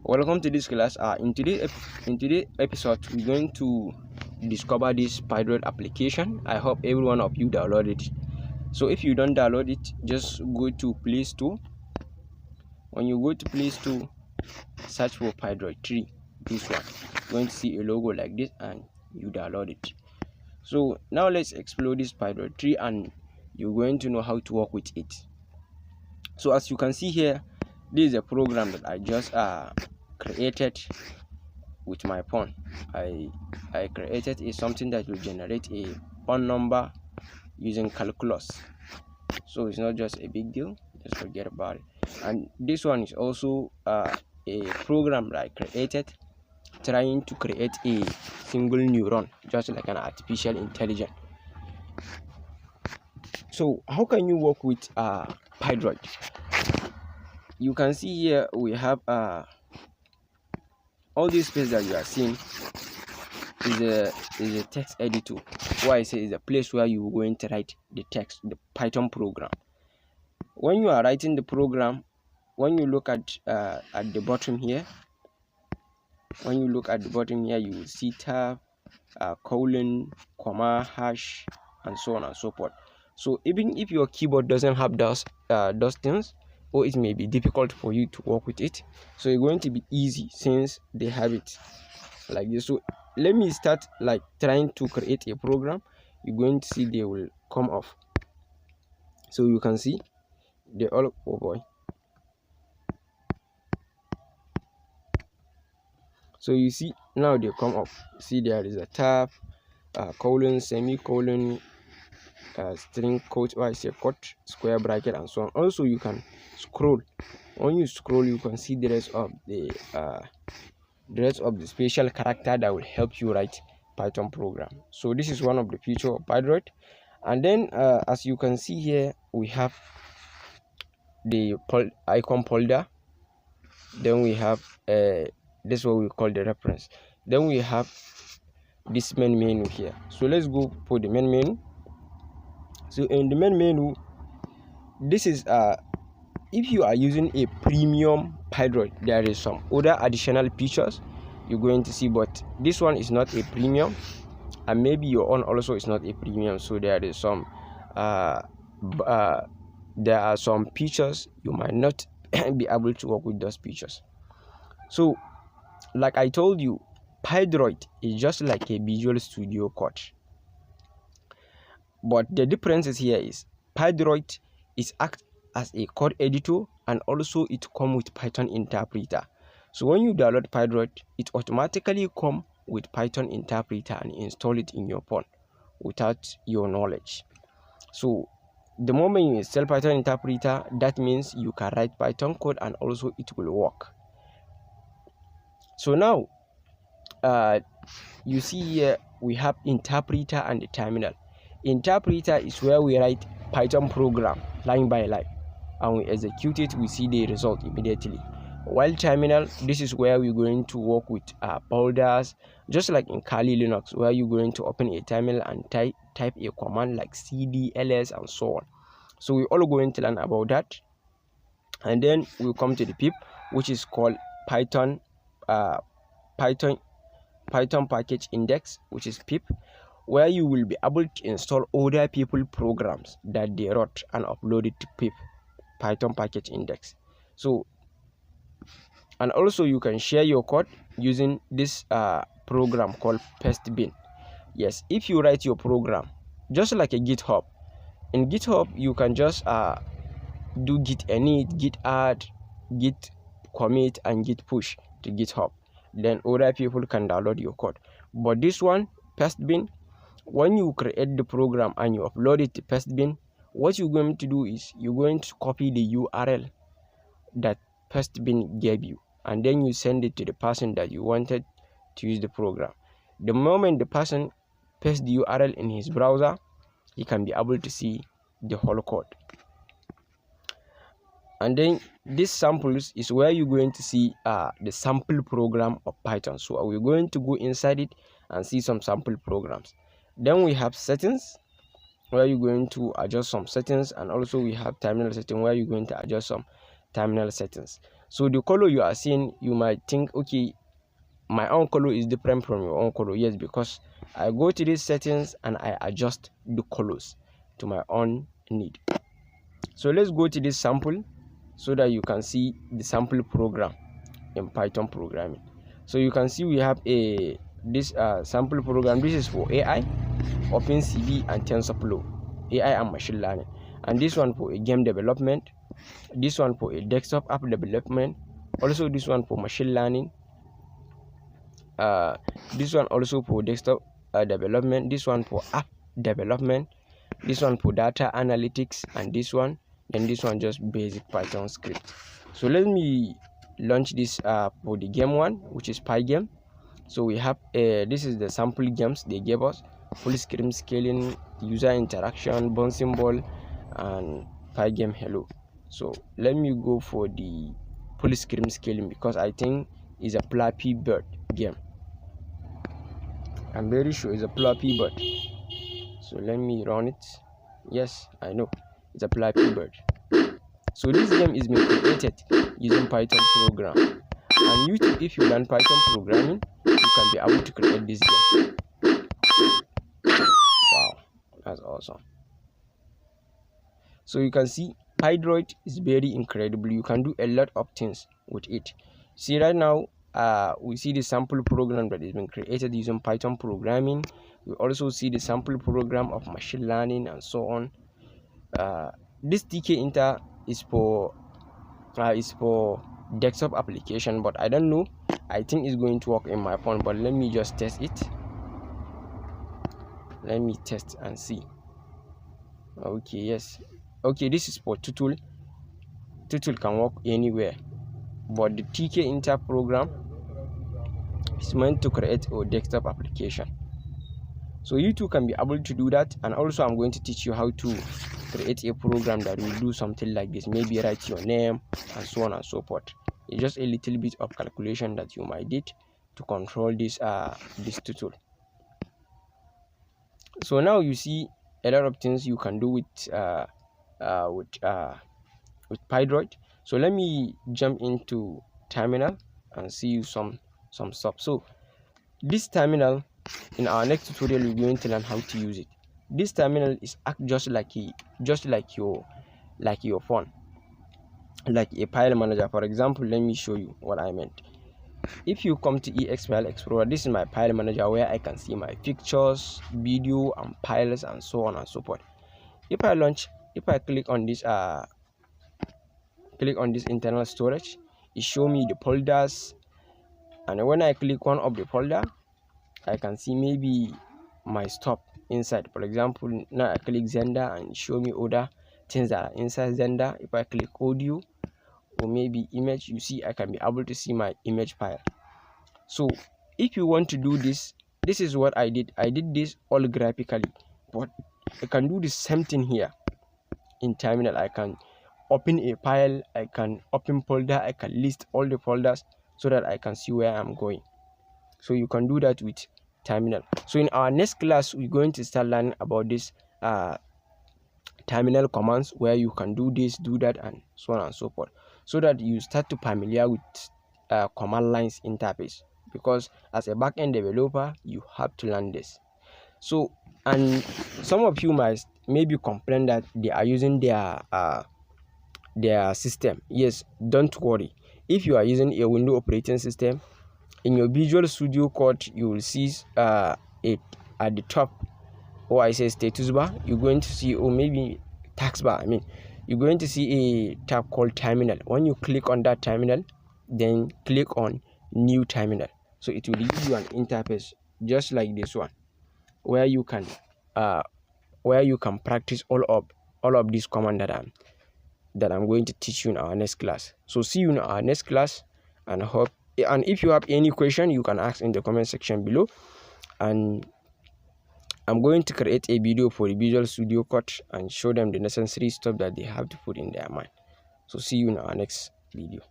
Welcome to this class. In today's episode, we're going to discover this Pydroid application. I hope every one of you downloaded it. So if you don't download it, just go to Play Store. When you go to Play Store, search for Pydroid 3. This one, you're going to see a logo like this, and you download it. So now let's explore this Pydroid 3, and you're going to know how to work with it. So as you can see here, this is a program that I just created with my phone. I created something that will generate a phone number using calculus. So it's not just a big deal, just forget about it. And this one is also a program that I created trying to create a single neuron, just like an artificial intelligence. So how can you work with Pydroid? You can see here we have all this space that you are seeing is a text editor. Why I say is a place where you are going to write the text, the Python program. When you are writing the program, when you look at the bottom here, you will see tab, colon, comma, hash, and so on and so forth. So even if your keyboard doesn't have those things, or it may be difficult for you to work with it, so it's going to be easy since they have it like this. So let me start like trying to create a program. You're going to see they will come off. So you can see they all, oh boy. So you see now they come up. See, there is a tab, colon, semicolon, string quote, or I say quote, square bracket, and so on. Also you can scroll. When you scroll, you can see the rest of the special character that will help you write Python program. So this is one of the features of Pydroid. And then as you can see here, we have the icon folder. Then we have this is what we call the reference. Then we have this main menu here. So let's go for the main menu. So in the main menu, this is if you are using a premium Pydroid, there is some other additional features you're going to see, but this one is not a premium, and maybe your own also is not a premium. So there is some there are some features you might not be able to work with those features. So like I told you, Pydroid is just like a Visual Studio Code, but the difference here is Pydroid is act as a code editor, and also it comes with Python interpreter. So when you download Pydroid, it automatically comes with Python interpreter and install it in your phone without your knowledge. So the moment you install Python interpreter, that means you can write Python code and also it will work. So now you see here we have interpreter and the terminal. Interpreter is where we write Python program line by line, and we execute it, we see the result immediately. While terminal, this is where we're going to work with folders, just like in Kali Linux, where you're going to open a terminal and type a command like cd, ls, and so on. So we're all going to learn about that. And then we'll come to the pip, which is called Python package index, which is pip, where you will be able to install other people programs that they wrote and upload it to pip, Python package index. So, and also you can share your code using this program called pastebin. Yes, if you write your program just like a GitHub, in GitHub you can just do git init, git add, git commit, and git push to GitHub. Then other people can download your code. But this one, pastebin, when you create the program and you upload it to pastebin, what you're going to do is you're going to copy the URL that pastebin gave you, and then you send it to the person that you wanted to use the program. The moment the person pastes the URL in his browser, he can be able to see the whole code. And then this samples is where you're going to see the sample program of Python. So we're going to go inside it and see some sample programs. Then we have settings, where you're going to adjust some settings, and also we have terminal setting, where you're going to adjust some terminal settings. So the color you are seeing, you might think, okay, my own color is different from your own color. Yes, because I go to these settings and I adjust the colors to my own need. So let's go to this sample so that you can see the sample program in Python programming. So you can see we have this sample program. This is for AI, OpenCV, and TensorFlow, AI and machine learning. And this one for a game development, this one for a desktop app development, also this one for machine learning, this one also for desktop development, this one for app development, this one for data analytics, and this one just basic Python script. So let me launch this for the game one, which is Pygame. So we have this is the sample games they gave us: full screen scaling, user interaction, bouncing ball, and Pygame hello. So let me go for the full screen scaling because I think it's a Flappy Bird game. I'm very sure it's a Flappy Bird. So let me run it. Yes, I know it's a Flappy Bird. So this game is being created using Python program. And you too, if you learn Python programming, you can be able to create this game. Wow, that's awesome. So you can see Pydroid is very incredible. You can do a lot of things with it. See, right now we see the sample program that has been created using Python programming. We also see the sample program of machine learning and so on. This TK Inter is for desktop application, but I don't know. I think it's going to work in my phone, but let me just test it. Let me test and see. Okay, yes. Okay, this is for tutorial. Tutorial can work anywhere, but the TK Inter program is meant to create a desktop application. So you too can be able to do that. And also I'm going to teach you how to create a program that will do something like this, maybe write your name and so on and so forth. It's just a little bit of calculation that you might need to control this tutorial. So now you see a lot of things you can do with Pydroid. So let me jump into terminal and see you some stuff. So this terminal, in our next tutorial we're going to learn how to use it. This terminal is just like your phone, like a file manager. For example, let me show you what I meant. If you come to EX File Explorer, this is my file manager where I can see my pictures, video, and files, and so on and so forth. If I click on this internal storage, it show me the folders, and when I click one of the folder, I can see maybe my stuff inside. For example, now I click Xender and show me other things that are inside Xender. If I click audio or maybe image, you see I can be able to see my image file. So if you want to do this, this is what I did. I did this all graphically, but I can do the same thing here in terminal. I can open a file, I can open folder, I can list all the folders so that I can see where I'm going. So you can do that with terminal. So in our next class, we're going to start learning about this terminal commands, where you can do this, do that, and so on and so forth, so that you start to familiar with command lines interface, because as a back-end developer you have to learn this. So, and some of you might maybe complain that they are using their system. Yes, don't worry. If you are using a Windows operating system, in your Visual Studio Code you will see it at the top, or I say status bar, you're going to see, or maybe tax bar, you're going to see a tab called terminal. When you click on that terminal, then click on new terminal. So it will give you an interface just like this one, where you can practice all of this command that I'm going to teach you in our next class. So see you in our next class, and if you have any question, you can ask in the comment section below, and I'm going to create a video for the Visual Studio Code and show them the necessary stuff that they have to put in their mind. So see you in our next video.